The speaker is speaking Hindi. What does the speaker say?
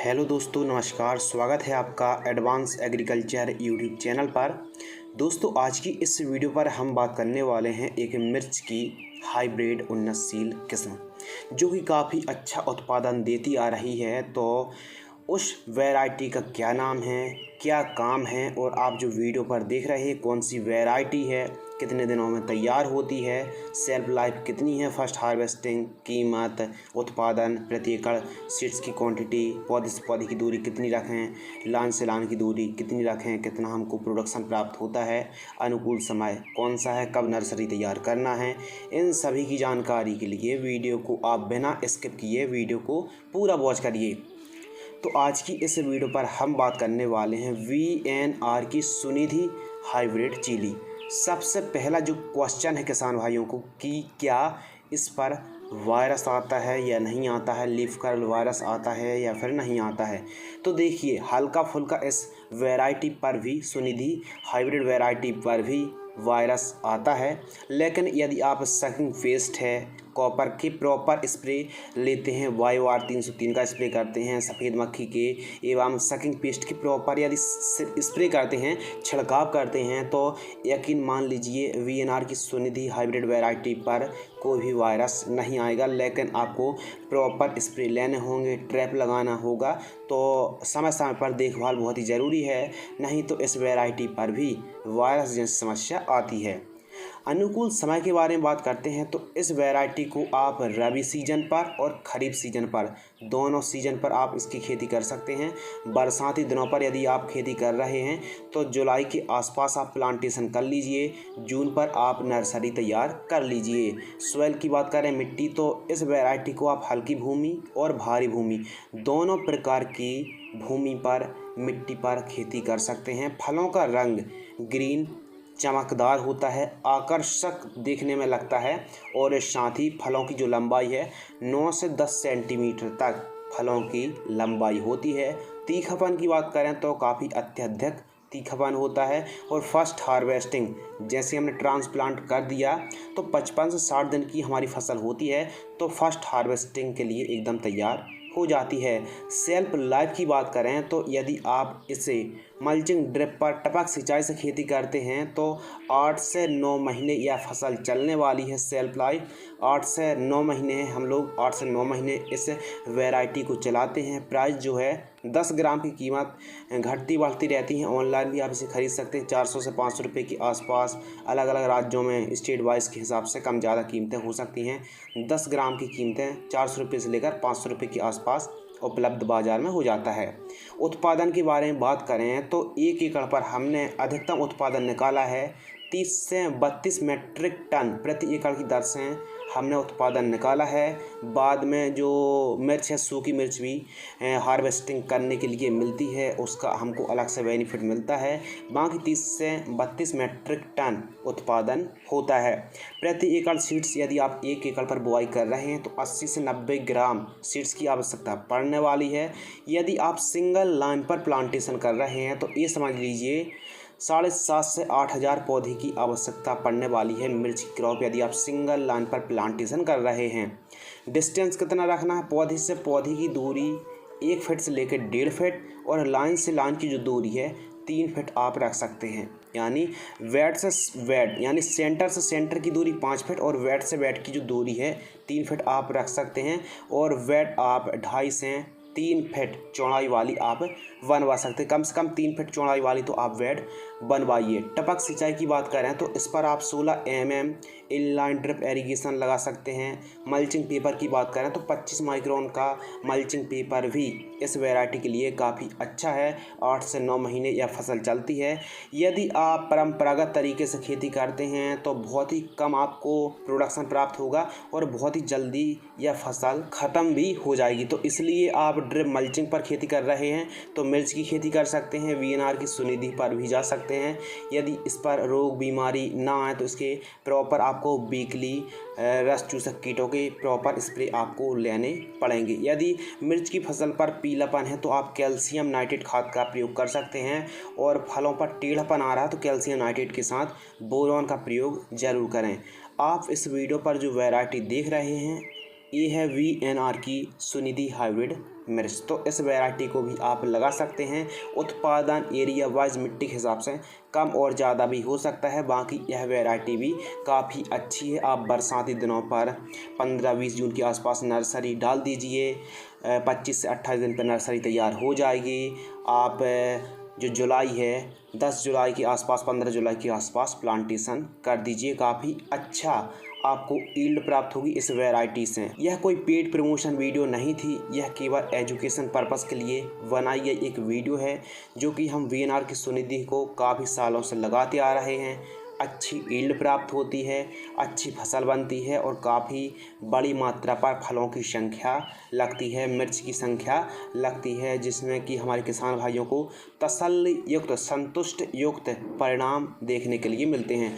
हेलो दोस्तों, नमस्कार। स्वागत है आपका एडवांस एग्रीकल्चर यूट्यूब चैनल पर। दोस्तों, आज की इस वीडियो पर हम बात करने वाले हैं एक मिर्च की हाइब्रिड उन्नतशील किस्म जो कि काफ़ी अच्छा उत्पादन देती आ रही है। तो उस वैरायटी का क्या नाम है, क्या काम है, और आप जो वीडियो पर देख रहे हैं कौन सी वैरायटी है, कितने दिनों में तैयार होती है, सेल्फ लाइफ कितनी है, फर्स्ट हार्वेस्टिंग, कीमत, उत्पादन, प्रति एकड़ सीड्स की क्वांटिटी, पौधे से पौधे की दूरी कितनी रखें, लाइन से लाइन की दूरी कितनी रखें, कितना हमको प्रोडक्शन प्राप्त होता है, अनुकूल समय कौन सा है, कब नर्सरी तैयार करना है, इन सभी की जानकारी के लिए वीडियो को आप बिना स्किप किए वीडियो को पूरा वॉच करिए। तो आज की इस वीडियो पर हम बात करने वाले हैं VNR की सुनिधि हाइब्रिड चिली। सबसे पहला जो क्वेश्चन है किसान भाइयों को कि क्या इस पर वायरस आता है या नहीं आता है, लीफ कर्ल वायरस आता है या फिर नहीं आता है। तो देखिए, हल्का फुल्का इस वैरायटी पर भी, सुनिधि हाइब्रिड वैरायटी पर भी वायरस आता है। लेकिन यदि आप सकिंग पेस्ट है, कॉपर के प्रॉपर स्प्रे लेते हैं, YOR 303 का स्प्रे करते हैं, सफ़ेद मक्खी के एवं सकिंग पेस्ट की प्रॉपर यदि स्प्रे करते हैं, छिड़काव करते हैं, तो यकीन मान लीजिए VNR की सुनिधि हाइब्रिड वैरायटी पर कोई भी वायरस नहीं आएगा। लेकिन आपको प्रॉपर स्प्रे लेने होंगे, ट्रैप लगाना होगा, तो समय समय पर देखभाल बहुत ही ज़रूरी है, नहीं तो इस वैरायटी पर भी वायरस जैसी समस्या आती है। अनुकूल समय के बारे में बात करते हैं तो इस वैरायटी को आप रबी सीजन पर और ख़रीफ सीजन पर, दोनों सीजन पर आप इसकी खेती कर सकते हैं। बरसाती दिनों पर यदि आप खेती कर रहे हैं तो जुलाई के आसपास आप प्लांटेशन कर लीजिए, जून पर आप नर्सरी तैयार कर लीजिए। सॉइल की बात करें, मिट्टी, तो इस वैरायटी को आप हल्की भूमि और भारी भूमि दोनों प्रकार की भूमि पर, मिट्टी पर खेती कर सकते हैं। फलों का रंग ग्रीन चमकदार होता है, आकर्षक देखने में लगता है, और साथ ही फलों की जो लंबाई है 9 से 10 सेंटीमीटर तक फलों की लंबाई होती है। तीखापन की बात करें तो काफ़ी अत्यधिक तीखापन होता है। और फर्स्ट हार्वेस्टिंग, जैसे हमने ट्रांसप्लांट कर दिया तो 55 से 60 दिन की हमारी फसल होती है, तो फर्स्ट हार्वेस्टिंग के लिए एकदम तैयार हो जाती है। सेल्फ लाइफ की बात करें तो यदि आप इसे मल्चिंग ड्रिप पर टपक सिंचाई से खेती करते हैं तो 8 से 9 महीने यह फसल चलने वाली है। सेल्फ लाइफ 8 से 9 महीने है, हम लोग 8 से 9 महीने इस वैरायटी को चलाते हैं। प्राइस जो है 10 ग्राम की कीमत घटती बढ़ती रहती है। ऑनलाइन भी आप इसे खरीद सकते हैं, 400 से 500 रुपये के आसपास। अलग अलग राज्यों में स्टेट वाइज के हिसाब से कम ज़्यादा कीमतें हो सकती हैं। 10 ग्राम की कीमतें 400 रुपये से लेकर 500 रुपये के आसपास उपलब्ध बाज़ार में हो जाता है। उत्पादन के बारे में बात करें तो 1 एकड़ पर हमने अधिकतम उत्पादन निकाला है 30 से 32 मेट्रिक टन प्रति एकड़ की दर से हमने उत्पादन निकाला है। बाद में जो मिर्च है, सूखी मिर्च भी हार्वेस्टिंग करने के लिए मिलती है, उसका हमको अलग से बेनिफिट मिलता है। बाकी 30 से 32 मेट्रिक टन उत्पादन होता है प्रति एकड़। सीड्स यदि आप 1 एकड़ पर बुआई कर रहे हैं तो 80 से 90 ग्राम सीड्स की आवश्यकता पड़ने वाली है। यदि आप सिंगल लाइन पर प्लांटेशन कर रहे हैं तो ये समझ लीजिए 7,500 से 8,000 पौधे की आवश्यकता पड़ने वाली है मिर्च की क्रॉप, यदि आप सिंगल लाइन पर प्लांटेशन कर रहे हैं। डिस्टेंस कितना रखना है? पौधे से पौधे की दूरी 1 फीट से लेकर 1.5 फीट, और लाइन से लाइन की जो दूरी है 3 फीट आप रख सकते हैं। यानी वेट से वेट, यानी सेंटर से सेंटर की दूरी 5 फीट, और वेट से वेट की जो दूरी है 3 फीट आप रख सकते हैं। और वेट आप 2.5 से 3 फीट चौड़ाई वाली आप बनवा सकते हैं। कम से कम 3 फीट चौड़ाई वाली तो आप वेड बनवाइए। टपक सिंचाई की बात करें तो इस पर आप 16 mm इनलाइन ड्रिप एरीगेशन लगा सकते हैं। मल्चिंग पेपर की बात करें तो 25 माइक्रोन का मल्चिंग पेपर भी इस वैरायटी के लिए काफ़ी अच्छा है। 8 से 9 महीने यह फसल चलती है। यदि आप परंपरागत तरीके से खेती करते हैं तो बहुत ही कम आपको प्रोडक्शन प्राप्त होगा और बहुत ही जल्दी यह फसल ख़त्म भी हो जाएगी। तो इसलिए आप ड्रिप मल्चिंग पर खेती कर रहे हैं तो मिर्च की खेती कर सकते हैं। VNR की सुनिधि पर भी जा सकते हैं। यदि इस पर रोग बीमारी ना आए तो इसके प्रॉपर आपको वीकली रस चूसक कीटों के प्रॉपर स्प्रे आपको लेने पड़ेंगे। यदि मिर्च की फसल पर पीलापन है तो आप कैल्शियम नाइट्रेट खाद का प्रयोग कर सकते हैं, और फलों पर टेढ़ापन आ रहा है तो कैल्शियम नाइट्रेट के साथ बोरॉन का प्रयोग ज़रूर करें। आप इस वीडियो पर जो वैरायटी देख रहे हैं ये है VNR की सुनिधि हाइब्रिड मिर्च। तो इस वैरायटी को भी आप लगा सकते हैं। उत्पादन एरिया वाइज मिट्टी के हिसाब से कम और ज़्यादा भी हो सकता है। बाकी यह वैरायटी भी काफ़ी अच्छी है। आप बरसाती दिनों पर 15-20 जून के आसपास नर्सरी डाल दीजिए, 25 से 28 दिन पर नर्सरी तैयार हो जाएगी। आप जो जुलाई है 10 जुलाई के आसपास 15 जुलाई के आसपास प्लांटेशन कर दीजिए। काफ़ी अच्छा आपको यील्ड प्राप्त होगी इस वैरायटी से। यह कोई पेड प्रमोशन वीडियो नहीं थी, यह केवल एजुकेशन पर्पस के लिए बनाई गई एक वीडियो है जो कि हम वीएनआर की सुनिधि को काफ़ी सालों से लगाते आ रहे हैं। अच्छी यील्ड प्राप्त होती है, अच्छी फसल बनती है और काफ़ी बड़ी मात्रा पर फलों की संख्या लगती है, मिर्च की संख्या लगती है, जिसमें कि हमारे किसान भाइयों को तसल्ली युक्त, संतुष्ट युक्त परिणाम देखने के लिए मिलते हैं।